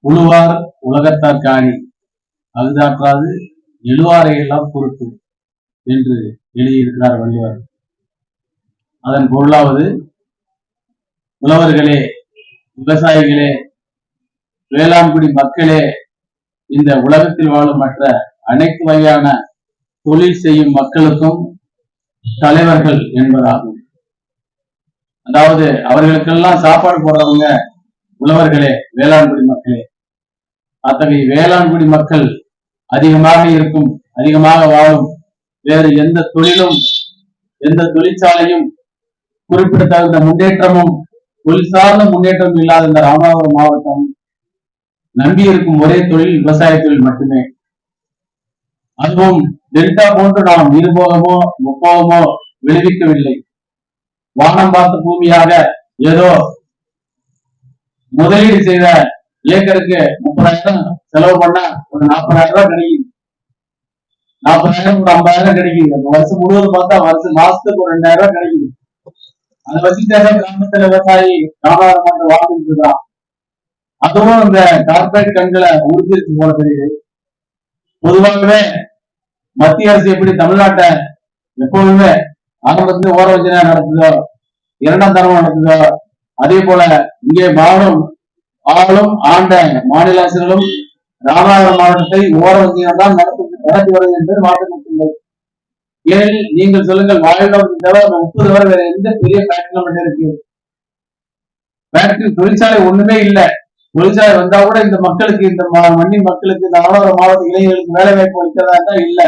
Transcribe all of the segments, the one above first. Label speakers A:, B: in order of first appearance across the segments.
A: உழுவார் உலகத்தார் காணி அகுதாற்றாது எழுவாரை எல்லாம் பொறுத்து என்று எழுதியிருக்கிறார் வள்ளுவர். அதன் பொருளாவது, உழவர்களே, விவசாயிகளே, வேளாண்குடி மக்களே, இந்த உலகத்தில் வாழும் மற்ற அனைத்து வகையான தொழில் செய்யும் மக்களுக்கும் தலைவர்கள் என்பதாகும். அதாவது அவர்களுக்கெல்லாம் சாப்பாடு போடுறவங்க உழவர்களே, வேளாண்குடி மக்களே. அத்தகைய வேளாண்குடி மக்கள் அதிகமாக இருக்கும், அதிகமாக வாழும் வேறு எந்த தொழிலும், எந்த தொழிற்சாலையும், குறிப்பிடத்தகுந்த முன்னேற்றமும், தொழில் சார்ந்த முன்னேற்றம் இல்லாத இந்த ராமநாதபுரம் மாவட்டம் நம்பி இருக்கும் ஒரே தொழில் விவசாய தொழில் மட்டுமே. அதுவும் டெல்டா போன்று நாம் இருபோகமோ முப்போகமோ விளைவிக்கவில்லை. வானம் பார்த்த பூமியாக ஏதோ முதலீடு செய்த ஏக்கருக்கு 30,000 செலவு பண்ணா ஒரு 40,000 ரூபாய் கிடைக்குது. 40,000 ஒரு 50,000 கிடைக்குது. அந்த வருஷம் முழுவதும் பார்த்தா மாசத்துக்கு ஒரு 2,000 ரூபாய் கிடைக்குது. அதை வச்சுட்டாக கிராமத்துல விவசாயி ராமநாதபுரம் வாழ்ந்துட்டு இருக்கான். அதுவும் இந்த கார்பரேட் கண்களை உறுதிச்சு போல தெரியுது. பொதுவாகவே மத்திய அரசு எப்படி தமிழ்நாட்டை எப்பொழுதுமே ஆரம்பத்துல ஓர வஞ்சனை நடத்துதோ, இரண்டாம் தரமா நடத்துதோ, அதே போல இங்கே ஆளும் ஆண்ட மாநில அரசுகளும் ராமநாதபுரம் மாவட்டத்தை ஓர வஞ்சனை தான் நடத்தி வருது என்பது மாற்றமில்லை. ஏனெனில் நீங்கள் சொல்லுங்கள், வாழ்க்கை தவிர 30 வரை வேற எந்த பெரிய ஃபேக்டரி இருக்கு? ஃபேக்டரி தொழிற்சாலை ஒண்ணுமே இல்லை. தொழிற்சாலை வந்தா கூட இந்த மக்களுக்கு, இந்த மண்ணின் மக்களுக்கு, இந்த ராமநாதபுரம் மாவட்ட இளைஞர்களுக்கு வேலை வாய்ப்பு அளிக்கிறதா இல்ல.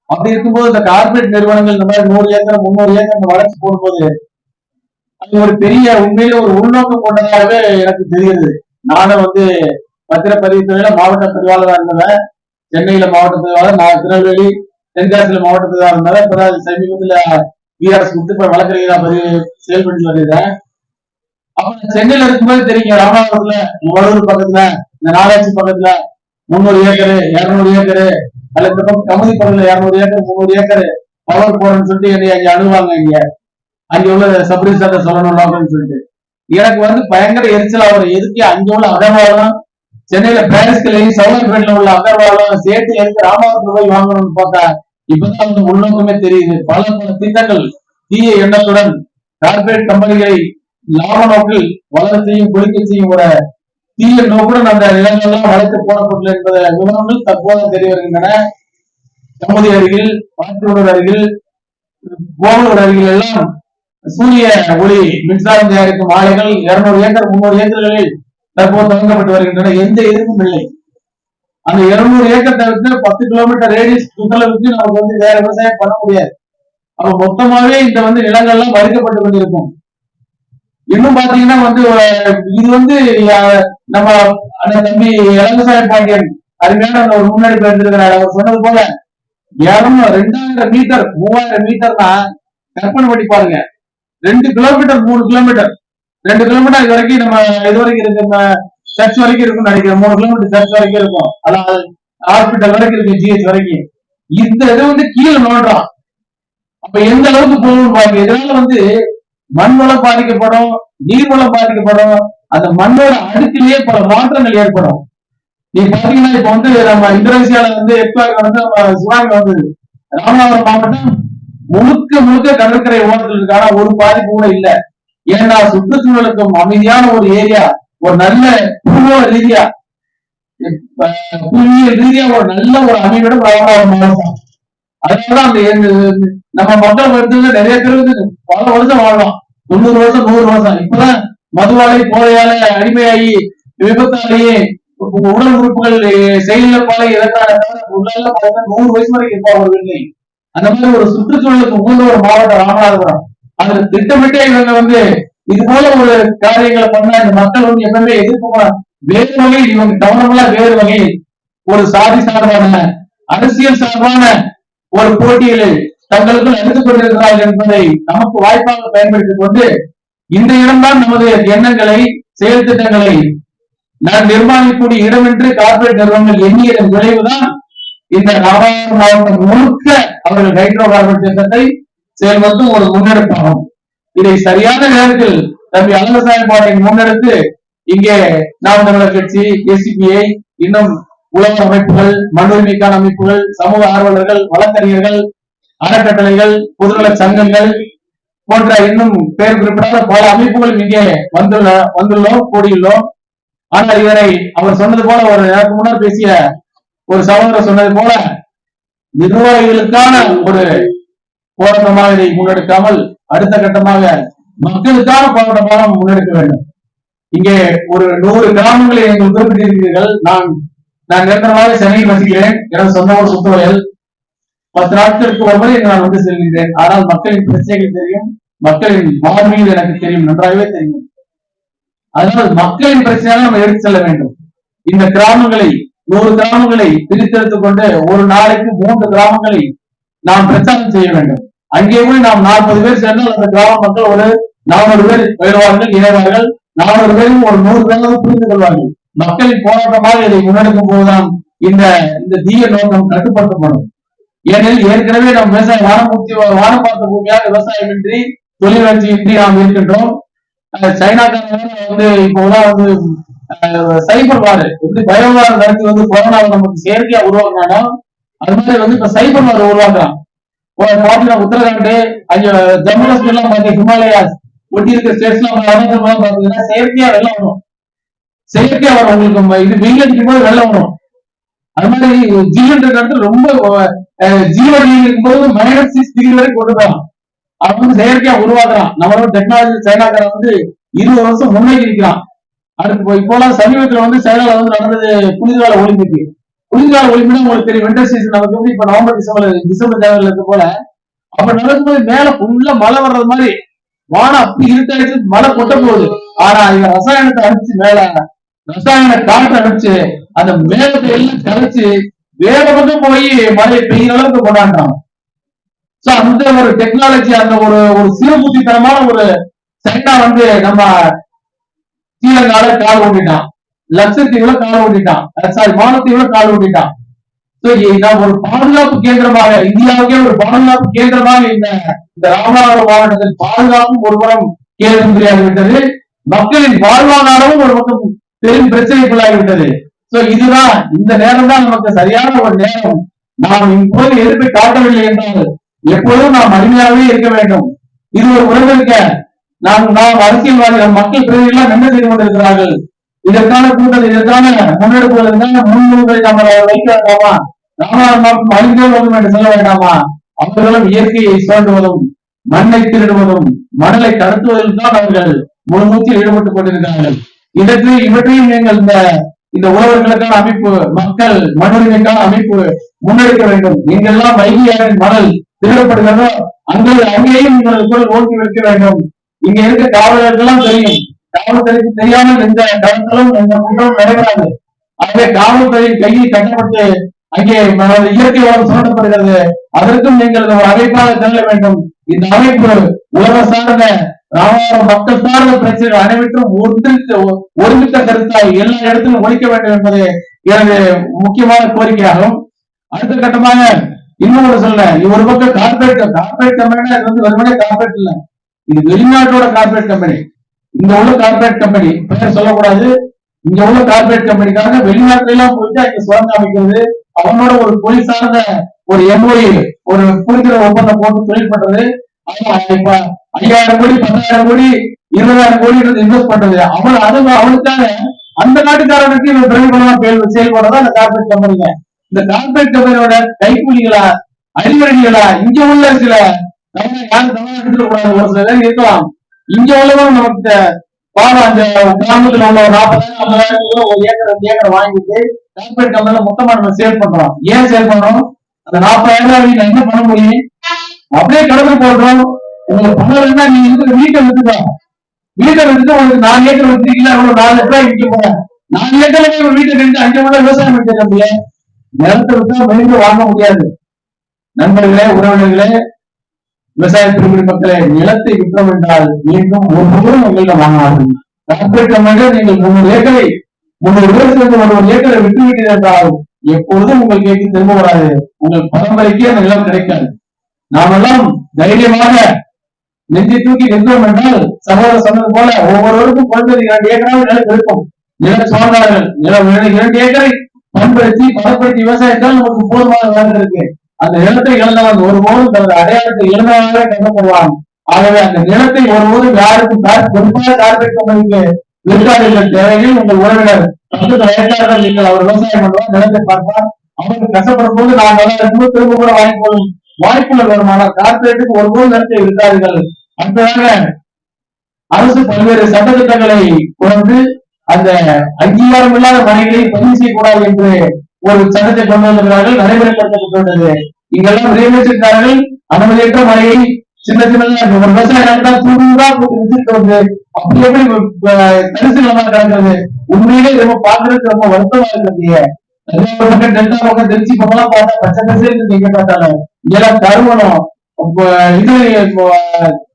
A: அப்படி இருக்கும்போது இந்த கார்பரேட் நிறுவனங்கள் இந்த மாதிரி 100 ஏக்கர் 300 ஏக்கர் வளர்ச்சி போடும்போது அது ஒரு பெரிய உண்மையில ஒரு உள்நோக்கம் கொண்டதாகவே எனக்கு தெரியுது. நானும் பத்திரப்பதிவு துறையில மாவட்ட பதிவாளராக இருந்தவன், சென்னையில மாவட்ட பதிவாளர், நான் திருநெல்வேலி தென்காசியில மாவட்ட பதிவாளர் இருந்தவன். இப்பதான் சமீபத்துல பிஆர்எஸ் கொடுத்து இப்ப வழக்கறிஞரா பதிவு செயல்பட்டு வருகிறேன். அப்ப சென்னையில இருக்கும்போது தெரியுங்க, ராமநாதபுரத்துல வடலூர் பக்கத்துல, இந்த நாகாட்சி பக்கத்துல 300 ஏக்கரு 200 ஏக்கரு, அல்ல இந்த பக்கம் கமுதி பக்கத்துல 200 ஏக்கர் 300 ஏக்கர் பவர் போறேன்னு சொல்லிட்டு என்னை அங்க அணுவாங்க. அங்க உள்ள சப்ரிசார்ட்ட சொல்லணும் அப்படின்னு சொல்லிட்டு எனக்கு பயங்கர எரிச்சலா வரும். எதுக்கு அங்க உள்ள அகர்வாலம், சென்னையில பாரிஸ்ல சவுலர்பேட்ல உள்ள அகர்வாலம் சேர்த்து எதுக்கு ராமநாதபுரத்துல போய் வாங்கணும்னு பார்த்தா இப்பதான் உள்நோக்கமே தெரியுது. பல திட்டங்கள் தீய எண்ணத்துடன் கார்பரேட் கம்பெனிகளை லாப நோக்கில் வளர செய்யும், குளிக்க செய்யும் ஒரு தீய நோக்குடன் அந்த நிலங்கள்லாம் வளைத்து போடப்பட்டுள்ள என்பத விவரங்கள் தற்போது தெரிய வருகின்றன. கமுதி அருகில், பாத்திரோடு அருகில், கோவலூர் அருகில் எல்லாம் சூரிய ஒளி மின்சாரம் தயாரிக்கும் ஆலைகள் 200 ஏக்கர் 300 ஏக்கர்களில் தற்போது தொடங்கப்பட்டு வருகின்றன. எந்த எதிர்ப்பும் இல்லை. அந்த 200 ஏக்கர் தவிர்த்து 10 கிலோமீட்டர் ரேடியஸ் சுற்றளவுக்கு நமக்கு வேற விவசாயம் பண்ண முடியாது. அப்ப மொத்தமாவே இந்த நிலங்கள்லாம் வரிக்கப்பட்டு கொண்டிருக்கும். இன்னும் பாத்தீங்கன்னா இது நம்ம தம்பி இளங்கசாமி பாண்டியன் அருமையான ஒரு முன்னெடுப்பு எடுத்திருக்கிறார். அவர் சொன்னது போல 2000 மீட்டர் 3000 மீட்டர்னா கற்பனை பண்ணி பாருங்க. 2 கிலோமீட்டர் 3 கிலோமீட்டர் 2 கிலோமீட்டர் இது வரைக்கும் நம்ம இது வரைக்கும் இருக்கு, சர்ச் வரைக்கும் இருக்கும்னு நினைக்கிறேன். 3 கிலோமீட்டர் சர்ச் வரைக்கும் இருக்கும், அதாவது ஹாஸ்பிட்டல் வரைக்கும் இருக்கு, ஜிஹெச் வரைக்கும். இந்த இது கீழே நோண்டுறான். அப்ப எந்த அளவுக்கு போகணும் பாருங்க. இதனால மண் வளம் பாதிக்கப்படும், நீர் வளம் பாதிக்கப்படும். அந்த மண்ணோட அடுக்கிலேயே பல மாற்றங்கள் ஏற்படும். நீங்க பாத்தீங்கன்னா இப்ப நம்ம இந்தோனேசியால எக்ஸ்பயர் சுனாமி வந்தது. ராமநாதபுரம் மாவட்டம் முழுக்க கடற்கரை ஓரத்தில் இருக்கு. ஆனா ஒரு பாதிப்பு கூட இல்ல. ஏன்னா சுற்றுச்சூழலுக்கும் அமைதியான ஒரு ஏரியா, ஒரு நல்ல பூர்வ ரீதியா, புவியியல் ரீதியா ஒரு நல்ல ஒரு அமைவிடம் ராமநாதபுரம் மாவட்டம். அதனாலதான் நம்ம மக்கள் நிறைய பேருக்கு பல வருஷம் வாழலாம், 90 வருஷம் 100 வருஷம். இப்பதான் மதுவாலை போதையால அடிமையாகி விபத்தாலேயே உடல் உறுப்புகள் செயலிழப்பாலை இறக்காத 100 வயசு வரைக்கும் இருப்பா ஒரு வெள்ளை. அந்த மாதிரி ஒரு சுற்றுச்சூழலுக்கு உகந்த ஒரு மாவட்டம் ராமநாதபுரம். அதுல திட்டமிட்டே இவங்க இது போல ஒரு காரியங்களை பண்ண இந்த மக்கள் எப்பவுமே எதிர்ப்பு வேறு வகையில், இவங்க கவனமெல்லா வேறு வகையில் ஒரு சாதி சார்பான அரசியல் சார்பான ஒரு போட்டிகளை தங்களுக்குள் எடுத்துக் கொண்டிருக்கிறார்கள் என்பதை நமக்கு வாய்ப்பாக பயன்படுத்திக் கொண்டு இந்த இடம்தான் நமது எண்ணங்களை, செயல் திட்டங்களை நான் நிர்மாணிக்கக்கூடிய இடம் என்று கார்பரேட் நிறுவனங்கள் எண்ணியதன் விளைவுதான் இந்த ராமநாதபுரம் மாவட்டம் முழுக்க அவர்கள் ஹைட்ரோ கார்பன் திட்டத்தை செயல்படுத்தும் ஒரு முன்னெடுப்பாகும். இதை சரியான நேரத்தில் தம்பி அழகசாமி பாண்டியன் முன்னெடுத்து இங்கே நாம் தமிழர் கட்சி, எஸ்டிபிஐ, இன்னும் உலக அமைப்புகள், மண் உரிமைக்கான அமைப்புகள், சமூக ஆர்வலர்கள், வழக்கறிஞர்கள், அறக்கட்டளைகள், பொதுநல சங்கங்கள் போன்ற இன்னும் பெயர் குறிப்பிடாத பல அமைப்புகள் இங்கே வந்துள்ளோம், கூடியுள்ளோம். ஆனால் இதனை அவர் சொன்னது போல, ஒரு எனக்கு முன்னர் பேசிய ஒரு சகோதரர் சொன்னது போல, நிர்வாகிகளுக்கான ஒரு போராட்டமாக இதை முன்னெடுக்காமல் அடுத்த கட்டமாக மக்களுக்கான போராட்டமாக முன்னெடுக்க வேண்டும். இங்கே ஒரு 100 கிராமங்களை நீங்கள் குறிப்பிட்டிருக்கிறீர்கள். நான் நிரந்தரமாக சென்னையில் வசிக்கிறேன். எனது சொந்த ஒரு சுற்றுவயல். 10 நாட்களுக்கு ஒருமுறை நான் வந்து செல்கின்றேன். ஆனால் மக்களின் பிரச்சனைகள் தெரியும், மக்களின் வாழ்வியல் எனக்கு தெரியும், நன்றாகவே தெரியும். அதனால் மக்களின் பிரச்சனையாக நம்ம எடுத்து செல்ல வேண்டும். இந்த கிராமங்களை 100 கிராமங்களை பிரித்தெடுத்துக் கொண்டு ஒரு நாளைக்கு 3 கிராமங்களை நாம் பிரச்சாரம் செய்ய வேண்டும். அங்கே போய் நாம் 40 பேர் சேர்ந்தால் அந்த கிராம மக்கள் ஒரு 400 பேர் வருவார்கள், இணைவார்கள். 400 பேரும் ஒரு 100 பேரும் புரிந்து கொள்வார்கள். மக்களின் போராட்டமாக இதை முன்னெடுக்கும் போதுதான் இந்த தீய நோக்கம் கட்டுப்படுத்தப்படும். ஏனெனில் ஏற்கனவே நாம் விவசாயம் வானம் பார்த்த பூமியாக விவசாயமின்றி தொழில் வளர்ச்சியின்றி நாம் இருக்கின்றோம். சைனாக்காரங்க வந்து இப்போதான் வந்து சைபர் வார், எப்படி பயோவார் நடத்தி வந்து கொரோனாவை நமக்கு செயற்கையா உருவாக்குறானோ அது மாதிரி வந்து இப்ப சைபர் வார் உருவாக்குறான். உத்தரகாண்ட், அங்க ஜம்மு காஷ்மீர் எல்லாம் பார்த்தீங்க, ஹிமாலயாஸ் ஒட்டி இருக்கிற ஸ்டேட்ஸ் எல்லாம் பாத்தீங்கன்னா செயற்கையா வெள்ளம் வரும். செயற்கையா வரும். உங்களுக்கு இது வெயில் அடிக்கும் போது வெள்ளம் வரும். அது மாதிரி ஜில்லுன்ற இடத்துல ரொம்ப ஜீவன் இருக்கும்போது -6 வரை கொண்டு போகலாம். அவன் வந்து செயற்கையா உருவாக்குறான். நம்மளோட டெக்னாலஜி சைனாக்காரன் வந்து 20 வருஷம் முன்னேறி இருக்கிறான். அடுத்து இப்போலாம் சமீபத்துல வந்து சைனால வந்து நடந்தது குளிர்கால ஒலிம்பிக். குளிர்கால ஒலிம்பிக் உங்களுக்கு தெரியும், விண்டர் சீசன் நமக்கு எப்படி இப்ப நவம்பர் டிசம்பர் தேவையில இருக்க போல அப்ப நடக்கும்போது மேல ஃபுல்லா மழை வர்றது மாதிரி வானம் அப்படி இருட்டாச்சு, மழை கொட்ட போகுது. ஆனா இவன் ரசாயனத்தை அடிச்சு மேல ரசாயன காற்று அடிச்சு அந்த மேலத்தை எல்லாம் கரைச்சு வேற பக்கம் போய் மழை பெய்ய அளவுக்கு கொண்டாடுறான். சோ அந்த ஒரு டெக்னாலஜி, அந்த ஒரு சிறுபுத்தித்தனமான ஒரு சைனா வந்து நம்ம ஸ்ரீலங்கால கால் ஓட்டிட்டான், லட்சத்தீவுல கால் ஓட்டிட்டான், சாரி மாலத்தீவுல கால் ஓட்டிட்டான். ஒரு பாதுகாப்பு கேந்திரமாக, இந்தியாவுக்கே ஒரு பாதுகாப்பு கேந்திரமாக இந்த ராமநாதபுரம் மாவட்டத்தில் பாதுகாப்பும் ஒரு புறம் கேள்விக்குறியாகிவிட்டது, மக்களின் வாழ்வாதாரமும் ஒரு பக்கம் பெரும் பிரச்சனைக்குள்ளாகிவிட்டது. இதுதான் இந்த நேரம் தான் நமக்கு சரியான ஒரு நேரம். நாம் இப்போது எதிர்ப்பை காட்டவில்லை என்றால் எப்போதும் நாம் அருமையாகவே இருக்க வேண்டும். இது ஒரு உறவிற்க நாம் அரசியல்வாதிகள், மக்கள் பிரதிநிதிகள் என்ன செய்து கொண்டிருக்கிறார்கள்? இதற்கான கூட்டல், இதற்கான முன்னெடுப்புகள், முன்னுரிமை நம்ம வைக்க வேண்டாமா? ராமநாதபுரம் அழிந்தே வரும் என்று சொல்ல வேண்டாமா? அவர்களும் இயற்கையை சுரண்டுவதும் மண்ணை திருடுவதும் மணலை கடத்துவதில் தான் அவர்கள் முழு மூச்சில் ஈடுபட்டுக் கொண்டிருக்கிறார்கள். இவற்றையும் நீங்கள் இந்த உழவர்களுக்கான அமைப்பு, மக்கள் மண் உரிமைக்கான அமைப்பு முன்னெடுக்க வேண்டும். எங்கெல்லாம் வைகையாரின் மணல் திருடப்படுகிறதோ அங்கேயும் நீங்கள் குரல் ஓட்டி வைக்க வேண்டும். இங்க இருக்க காவலர்களெல்லாம் தெரியும், காவல்துறைக்கு தெரியாமல் எந்த கடத்தலும் எந்த குற்றமும் நடைபெறாது. ஆகவே காவல்துறையின் கையில் கட்டப்பட்டு அங்கே இயற்கை வளம் சுரண்டப்படுகிறது. அதற்கும் நீங்கள் ஒரு அமைப்பாக செல்ல வேண்டும். இந்த அமைப்பு உலக சார்ந்த ராமநாதபுரம் மக்கள் சார்ந்த பிரச்சனைகள் அனைவற்றும் ஒருமித்த கருத்தாய் எல்லா இடத்திலும் ஒழிக்க வேண்டும் என்பது எனது முக்கியமான கோரிக்கையாகும். அடுத்த கட்டமாக இன்னொரு சொல்ல, ஒரு பக்கம் கார்பரேட் கம்பெனி, அது வந்து வெறுமனே கார்பரேட் இல்ல, இது வெளிநாட்டோட கார்பரேட் கம்பெனி. இங்க உள்ள கார்பரேட் கம்பெனி பெயர் சொல்லக்கூடாது. இங்க உள்ள கார்பரேட் கம்பெனிக்காக வெளிநாட்டுல எல்லாம் போயிட்டு அங்க சுரங்க அமைக்கிறது, அவனோட ஒரு தொழில் சார்ந்த ஒரு MOU, ஒரு புரிந்துணர்வு ஒப்பந்தம் போட்டு தொழில் பண்றது. இப்ப 5000 கோடி 10,000 கோடி 20,000 கோடி இன்வெஸ்ட் பண்றது. அவனுக்காக அந்த நாட்டுக்காரனுக்கு இவன் பிரதிபலமா செயல்படுறதா அந்த கார்பரேட் கம்பெனிங்க. இந்த கார்பரேட் கம்பெனியோட கைக்கூலிகளா, அறிவறிகளா இங்க உள்ள சில தமிழ்நாட்டுல கூடாது, ஒரு சில பேர் இருக்கலாம். இங்க உள்ளவங்க நமக்கு பாடம், அந்த கிராமத்துல உள்ள 40,000 50,000 ஒரு ஏக்கர் 2 ஏக்கர் வாங்கிட்டு கார்பரேட் கம்பெனில மொத்தமா நம்ம சேல் பண்றோம். ஏன் சேல் பண்றோம்? அந்த 40,000 என்ன பண்ண முடியும்? அப்படியே கடந்து போடுறோம். உங்களுக்கு பணம் வேணா நீங்க இருக்கிற வீட்டை வித்துக்கலாம். வீட்டை வித்துட்டு உங்களுக்கு 4 ஏக்கர் வித்துருக்கீங்களா, 4 லட்சம் ரூபாய் விற்க போறேன். 4 ஏக்கர்ல போய் ஒரு வீட்டை கட்டி 5 மணி விவசாயம் பண்ணிட்டு முடியாது. நிலத்தை வித்தா வெளியே வாங்க முடியாது. நண்பர்களே, உறவினர்களே, விவசாய பெருங்குடி மக்களே, நிலத்தை விற்றோம் என்றால் மீண்டும் ஒவ்வொருவரும் உங்களிடம் வாங்கினார்கள். கார்பரேட் கம்பெனிகள் நீங்கள் 300 ஏக்கரை 300 பேர் சேர்ந்து 1 ஏக்கரை விட்டு விட்டீர்கள் என்றால் எப்பொழுதும் உங்கள் கேட்டு திரும்ப வராது. உங்கள் பரம்பரைக்கு அந்த நிலம் கிடைக்காது. நாமெல்லாம் தைரியமாக நெஞ்சை தூக்கி நின்றோம் என்றால் சகோதரர் சொன்னது போல ஒவ்வொருவருக்கும் குறைந்தது 2 ஏக்கராவது நிலம் இருக்கும். நில சோழர்கள் நிலம் 2 ஏக்கரை பண்படுத்தி பதப்படுத்தி விவசாயத்தால் நமக்கு போதுமான வேலை இருக்கு. அந்த நிலத்தை இழந்தவன் ஒருபோதும் தனது அடையாளத்தை இழந்தவனாக கருதப்படுவான். ஆகவே அந்த நிலத்தை ஒருபோதும் யாருக்கும் பொறுப்பாக கார்பரேட் கம்பெனிக்கு விற்காதீர்கள். தேவையில் உங்கள் உறவினர் 10 வயசாளர்கள் நீங்கள் அவர் விவசாயம் பண்ணுவார், நிலத்தை பார்ப்பார், அவருக்கு கஷ்டப்படும் போது நான் நல்லா இருக்கும்போது திரும்ப கூட வாங்கிக்கொள்ளும் வாய்ப்புகள் வருமானால் கார்பரேட்டுக்கு ஒருபோது நிலத்தை விற்காதீர்கள். அடுத்ததாக அரசு பல்வேறு சட்டத்திட்டங்களை கொண்டு அந்த அங்கீகாரம் இல்லாத மனைகளை பதிவு செய்யக்கூடாது என்று ஒரு சட்டத்தை கொண்டு வந்திருக்கிறார்கள், நடைமுறைப்படுத்தப்பட்டுள்ளது. இங்கெல்லாம் ரியல் எஸ்டேட்காரர்கள் அனுமதியற்ற மனையை சின்ன சின்ன ஒரு விவசாய நிலத்தான் தூண்டுதான் வித்துட்டு வந்து அப்படி எப்படி தரிசு நிலமா கிடக்கிறது. உண்மையிலே ரொம்ப பாக்குறதுக்கு ரொம்ப வருத்தமா இருக்கிறது. பக்கம் டெல்டா பக்கம் திருச்சி பக்கம் பார்த்தா பச்சை பசை எங்க பார்த்தாலும் இங்கெல்லாம் தருவனம் இது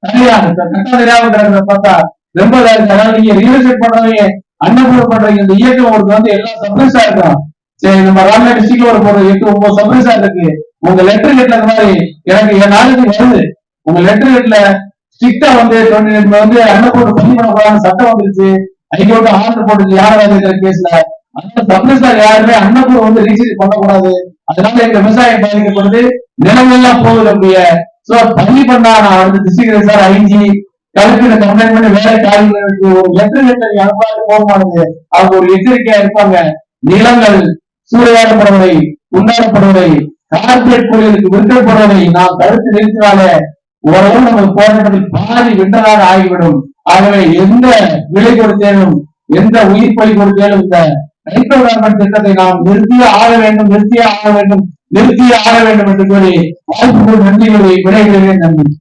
A: தனியார் கட்டாதரியாக கிடக்கிறத பார்த்தா ரொம்ப இதா இருக்கு. அதனால நீங்க ரியல் எஸ்டேட் பண்றவங்க அன்னபூர்வம் பண்றீங்க இந்த இயக்கம் உங்களுக்கு வந்து எல்லாம் சர்ப்ரைஸா இருக்கும். சரி, நம்ம ராமநாடு டிஸ்ட்ரிக்ட்ல ஒரு 8-9 சர்ப்ரைஸா இருக்கு. உங்க லெட்டர் கெட்ல மாதிரி எனக்கு என் நாளைக்கு வருது. உங்க லெட்டர் கெட்ல ஸ்ட்ரிக்டா வந்து அன்னபூர்வம் பதிவு பண்ணக்கூடாதுன்னு சட்டம் வந்துருச்சு. ஹைகோர்ட் ஆர்டர் போட்டுச்சு யாராவது கேஸ்ல. அதனால சப்ளைஸ்ல யாருமே அன்னபூர்வம் வந்து ரீசீவ் பண்ணக்கூடாது. அதனால எங்க விவசாயம் பாதிக்கப்படுது, நிலமெல்லாம் போகுது. அப்படியே சோ பதிவு பண்ணா நான் வந்து district sir IG collector complaint பண்ணி வேற காரியங்களுக்கு ஒரு லெட்டர் அனுப்பாது போதுமானது. அவங்க ஒரு எச்சரிக்கையா இருப்பாங்க. நிலங்கள் சூறையாடப்படுவதை, உண்டாடப்படுவதை, கார்பரேட் கோயிலுக்கு விற்கப்படுவதை நாம் தடுத்து நிறுத்தினாலே ஓரளவு நமது போராட்டத்தில் பாதி வென்றதாக ஆகிவிடும். ஆகவே எந்த விலை கொடுத்தேனும் எந்த உயிர் பலி கொடுத்தேனும் இந்த ரைட் திட்டத்தை நாம் நிறுத்தியே ஆக வேண்டும் என்று கூறி வாய்ப்புக்கு நன்றி விடைபெறுகிறேன். நன்றி.